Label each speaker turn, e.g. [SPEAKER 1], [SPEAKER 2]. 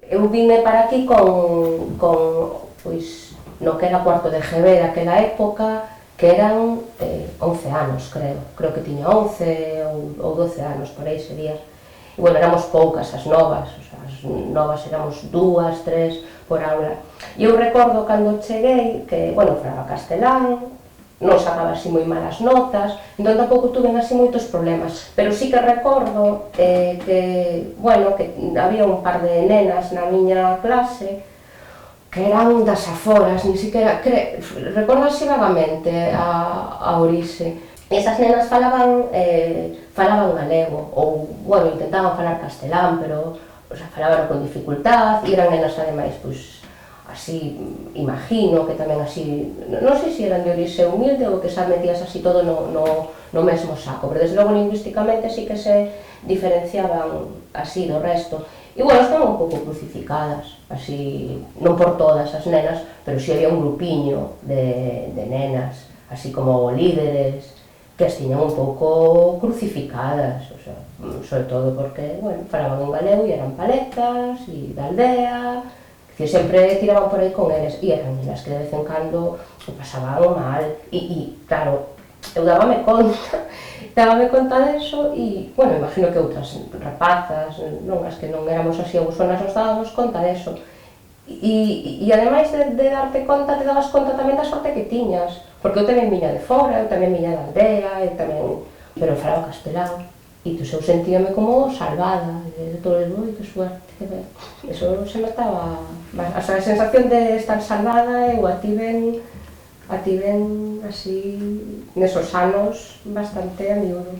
[SPEAKER 1] Eu vine para aquí pois, no que era cuarto de GB daquela época, que eran 11 anos, creo que tiña 11 ou 12 anos, por aí sería. E, bueno, éramos poucas as novas éramos 2, 3 por aula. E eu recordo cando cheguei que, bueno, falaba castelán, non sacaba así moi malas notas, entón tampouco tuve así moitos problemas, pero sí que recordo que, bueno, que había un par de nenas na miña clase que eran das aforas, ni siquiera, recordo así vagamente a orixe. Esas nenas falaban galego, ou, bueno, intentaban falar castelán, pero falaban con dificultad, e eran nenas ademais, pois, así, imagino que tamén así, non sei se eran de orixe humilde ou que xa metías así todo no mesmo saco, pero desde logo lingüísticamente sí que se diferenciaban así do resto. E, bueno, estaban un pouco crucificadas, así, non por todas as nenas, pero si había un grupiño de nenas, así como líderes, que as tiñan un pouco crucificadas, o sea, sobre todo porque, bueno, falaban en galego e eran paletas e da aldea, que sempre tiraban por aí con eles, e eran nenas que de vez en cando o pasaban mal, e claro, eu dábame conta deso, e, bueno, imagino que outras rapazas, non, as que non éramos así abusonas, nos dábamos conta deso, e ademais de darte conta, te dabas conta tamén da sorte que tiñas, porque eu tamén viña de fora, eu tamén viña da aldea, pero falaba castelán, e eu sentíame como salvada, de todo el mundo, que suerte. Eso se notaba, a sensación de estar salvada eu a tiven así nesos anos bastante a miúdo.